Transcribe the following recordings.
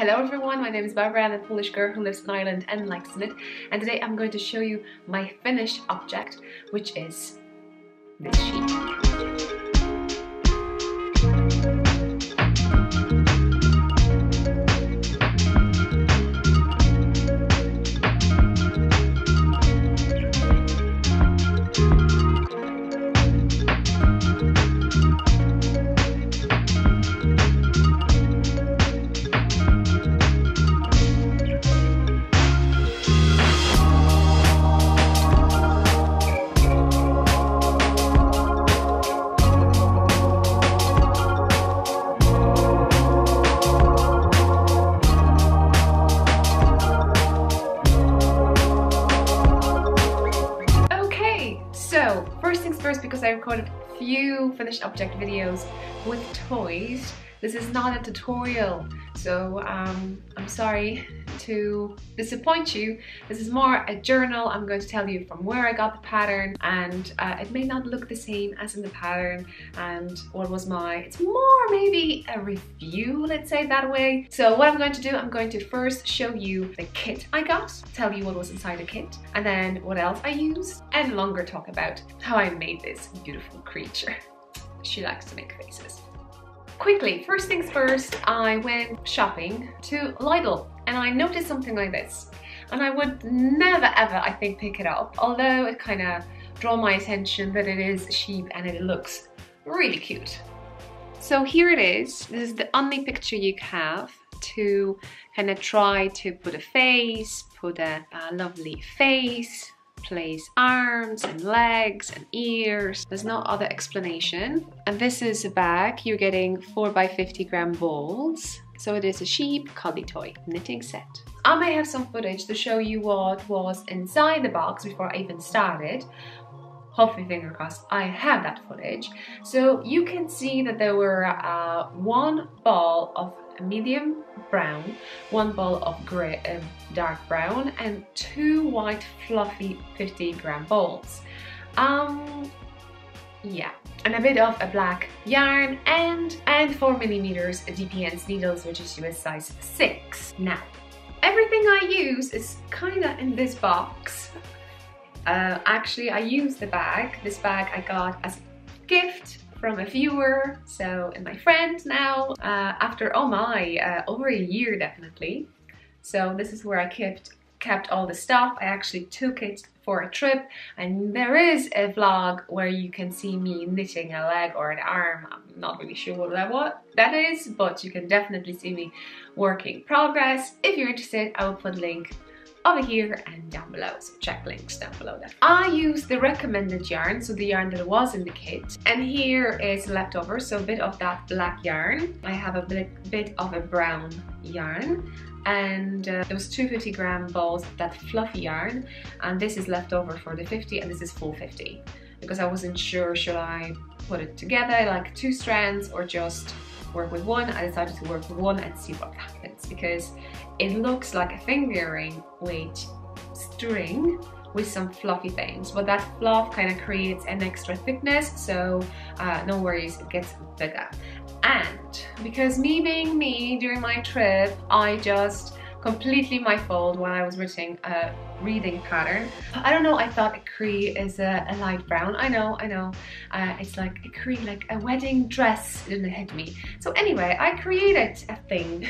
Hello everyone, my name is Barbara. I'm a Polish girl who lives in Ireland and likes knit, and today I'm going to show you my finished object, which is this sheet. So, first things first, because I recorded a few finished object videos with toys, this is not a tutorial, so I'm sorry to disappoint you. This is more a journal. I'm going to tell you from where I got the pattern, and it may not look the same as in the pattern and what was it's more maybe a review, let's say that way. So what I'm going to do, I'm going to first show you the kit I got, tell you what was inside the kit, and then what else I used, and longer talk about how I made this beautiful creature. She likes to make faces. Quickly, first things first, I went shopping to Lidl and I noticed something like this, and I would never ever, I think, pick it up, although it kind of drew my attention that it is a sheep and it looks really cute. So here it is. This is the only picture you have to kind of try to put a face, put a lovely face, place arms and legs and ears. There's no other explanation. And this is a bag. You're getting 4 by 50 gram balls. So it is a sheep cuddly toy knitting set. I may have some footage to show you what was inside the box before I even started. Hopefully, finger crossed, I have that footage. So you can see that there were one ball of medium brown, one ball of gray, dark brown, and 2 white fluffy 50 gram balls. Yeah, and a bit of a black yarn and 4mm DPN's needles, which is US size 6. Now, everything I use is kinda in this box. Actually, I used the bag. This bag I got as a gift from a viewer, so, and my friend now, after over a year definitely. So this is where I kept all the stuff. I actually took it for a trip, and there is a vlog where you can see me knitting a leg or an arm. I'm not really sure what that is, but you can definitely see me working progress. If you're interested, I will put a link over here and down below, so check links down below that. I used the recommended yarn, so the yarn that was in the kit, and here is leftover, so a bit of that black yarn. I have a bit of a brown yarn, and there was 2 50 gram balls of that fluffy yarn, and this is leftover for the 50, and this is full 50, because I wasn't sure should I put it together like 2 strands or just work with one. I decided to work with one and see what happens, because it looks like a fingering weight string with some fluffy things, but that fluff kind of creates an extra thickness, so no worries, it gets bigger. And because me being me during my trip, I just completely my fault when I was reading pattern. I don't know, I thought Acree is a light brown. I know. It's like Acree, like a wedding dress, didn't hit me. So anyway, I created a thing.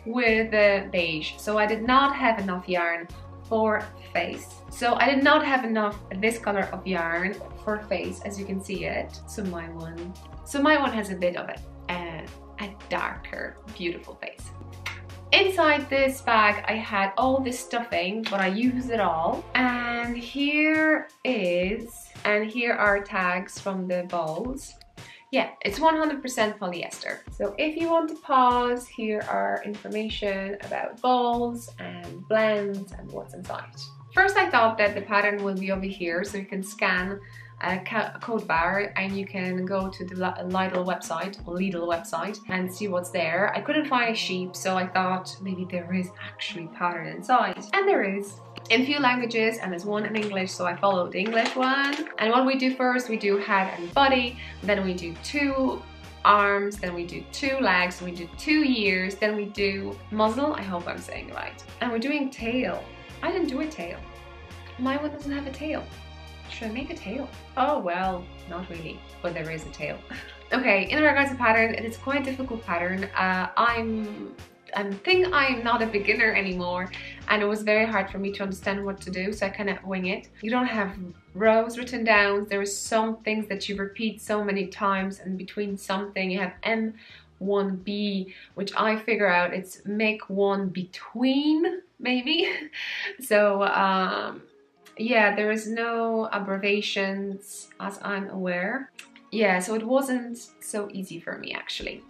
With the beige, so I did not have enough yarn for face. So I did not have enough this color of yarn for face, as you can see it. So my one has a bit of a darker, beautiful face. Inside this bag, I had all this stuffing, but I used it all. And here are tags from the balls. Yeah, it's 100% polyester. So if you want to pause, here are information about balls and blends and what's inside. First I thought that the pattern will be over here, so you can scan a code bar, and you can go to the Lidl website and see what's there. I couldn't find a sheep, so I thought maybe there is actually pattern inside, and there is. In a few languages, and there's one in English, so I followed the English one. And what we do first, we do head and body, then we do 2 arms, then we do 2 legs, then we do 2 ears, then we do muzzle, I hope I'm saying it right. And we're doing tail. I didn't do a tail. My one doesn't have a tail. Should I make a tail? Oh well, not really, but there is a tail. Okay, in regards to pattern, it is quite a difficult pattern. I think I'm not a beginner anymore, and it was very hard for me to understand what to do, so I kind of wing it. You don't have rows written down. There are some things that you repeat so many times, and between something you have M1B, which I figure out it's make one between, maybe. So yeah, there is no abbreviations as I'm aware. Yeah, so it wasn't so easy for me actually.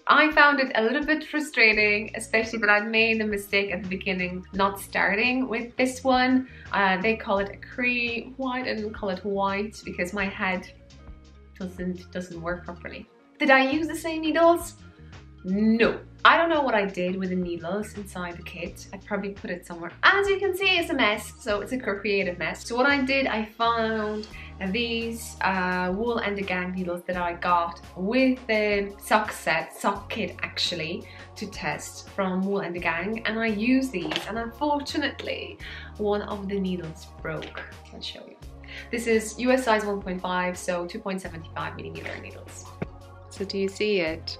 I found it a little bit frustrating, especially that I'd made the mistake at the beginning not starting with this one. They call it a cream. Why didn't call it white? Because my head doesn't work properly. Did I use the same needles? No. I don't know what I did with the needles inside the kit. I probably put it somewhere. As you can see, it's a mess, so it's a creative mess. So what I did, I found these Wool and the Gang needles that I got with the sock kit actually, to test from Wool and the Gang, and I used these, and unfortunately one of the needles broke. I'll show you. This is US size 1.5, so 2.75mm needles. So do you see it?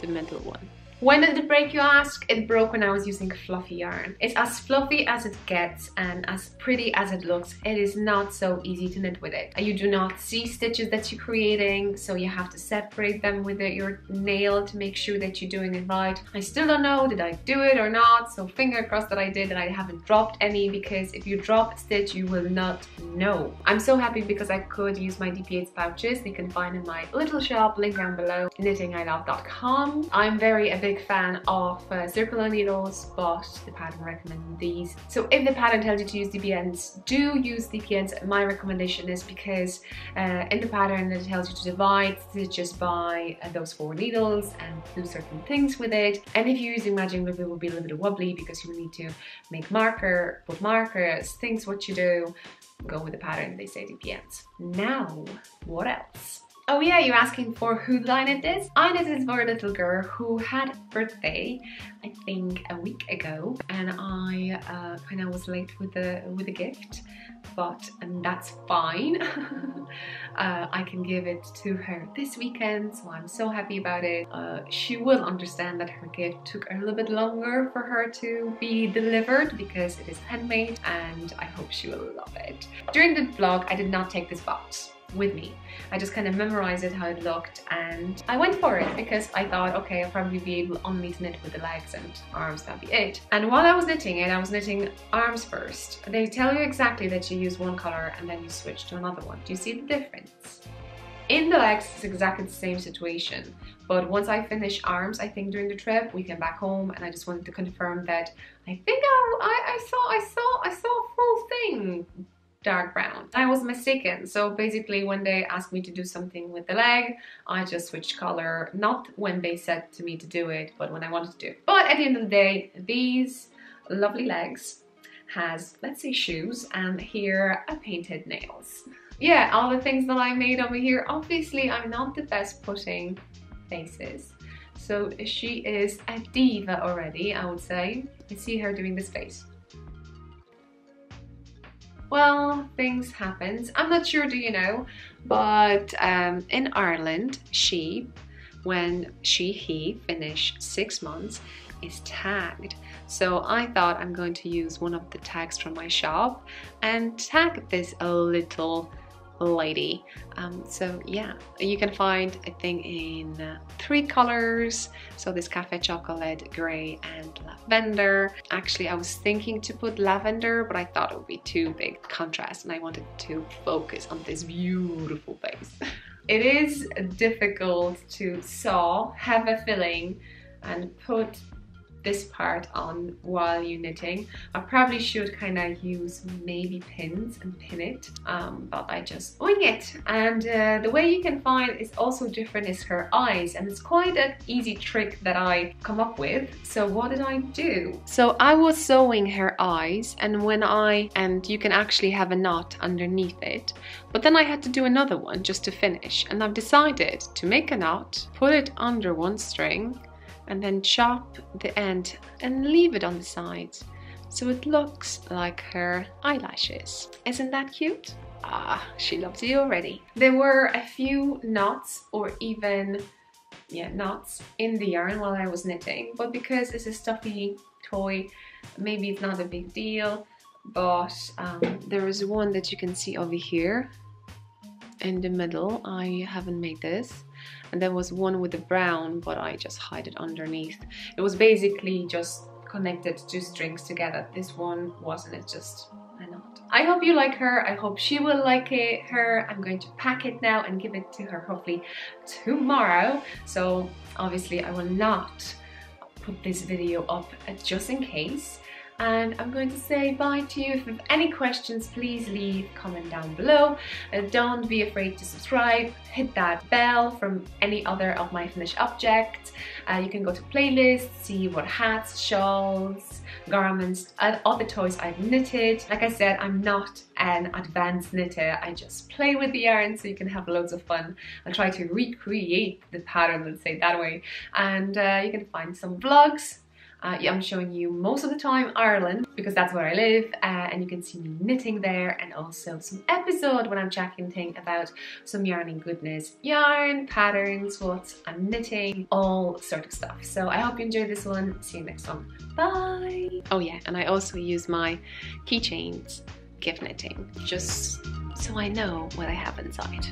The middle one. When did it break, you ask? It broke when I was using fluffy yarn. It's as fluffy as it gets and as pretty as it looks. It is not so easy to knit with it. You do not see stitches that you're creating, so you have to separate them with your nail to make sure that you're doing it right. I still don't know, did I do it or not? So finger crossed that I did and I haven't dropped any, because if you drop a stitch, you will not know. I'm so happy because I could use my DP8 pouches. You can find in my little shop, link down below, knittingilove.com. I'm a big fan of circular needles, but the pattern recommends these. So if the pattern tells you to use DPNs, do use DPNs. My recommendation is because in the pattern it tells you to divide stitches by those 4 needles and do certain things with it. And if you're using magic glue, it will be a little bit wobbly because you need to make put markers, things what you do. Go with the pattern, they say DPNs. Now, what else? Oh yeah, you're asking for who did I knit this? I knit this for a little girl who had a birthday, I think a week ago, and I kind of was late with the gift, but that's fine. I can give it to her this weekend, so I'm so happy about it. She will understand that her gift took a little bit longer for her to be delivered because it is handmade, and I hope she will love it. During the vlog, I did not take this box with me. I just kind of memorized it, how it looked, and I went for it because I thought, okay, I'll probably be able only to knit with the legs and arms, that'd be it. And while I was knitting it, I was knitting arms first. They tell you exactly that you use one color and then you switch to another one. Do you see the difference? In the legs, it's exactly the same situation, but once I finish arms, I think during the trip, we came back home and I just wanted to confirm that I think I saw a full thing dark brown. I was mistaken, so basically when they asked me to do something with the leg, I just switched color, not when they said to me to do it, but when I wanted to do it. But at the end of the day, these lovely legs has, let's say, shoes, and here are painted nails. Yeah, all the things that I made over here, obviously I'm not the best putting faces. So she is a diva already, I would say. I see her doing this face. Well, things happen. I'm not sure, do you know, but in Ireland, sheep, when he finish 6 months, is tagged. So I thought I'm going to use one of the tags from my shop and tag this little lady. So yeah, you can find a thing in 3 colors. So this cafe chocolate, grey and lavender. Actually, I was thinking to put lavender, but I thought it would be too big contrast and I wanted to focus on this beautiful face. It is difficult to sew, have a filling and put this part on while you're knitting. I probably should kind of use maybe pins and pin it, but I just wing it. And the way you can find is also different is her eyes, and it's quite an easy trick that I come up with. So what did I do? So I was sewing her eyes, and you can actually have a knot underneath it, but then I had to do another one just to finish, and I've decided to make a knot, put it under one string, and then chop the end and leave it on the sides so it looks like her eyelashes. Isn't that cute? Ah, she loves you already. There were a few knots or even knots in the yarn while I was knitting, but because it's a stuffy toy, maybe it's not a big deal. But there is one that you can see over here in the middle. I haven't made this. And there was one with the brown, but I just hide it underneath. It was basically just connected two strings together. This one wasn't, it's just a knot. I hope you like her. I hope she will like her. I'm going to pack it now and give it to her hopefully tomorrow. So obviously I will not put this video up just in case. And I'm going to say bye to you. If you have any questions, please leave a comment down below. Don't be afraid to subscribe. Hit that bell from any other of my finished objects. You can go to playlists, see what hats, shawls, garments, and other toys I've knitted. Like I said, I'm not an advanced knitter. I just play with the yarn so you can have loads of fun. I'll try to recreate the pattern, let's say it that way. And you can find some vlogs. I'm showing you most of the time Ireland because that's where I live, and you can see me knitting there, and also some episode when I'm chatting about some yarning goodness, yarn, patterns, what I'm knitting, all sort of stuff. So I hope you enjoyed this one. See you next one. Bye! Oh yeah, and I also use my keychains gift knitting just so I know what I have inside.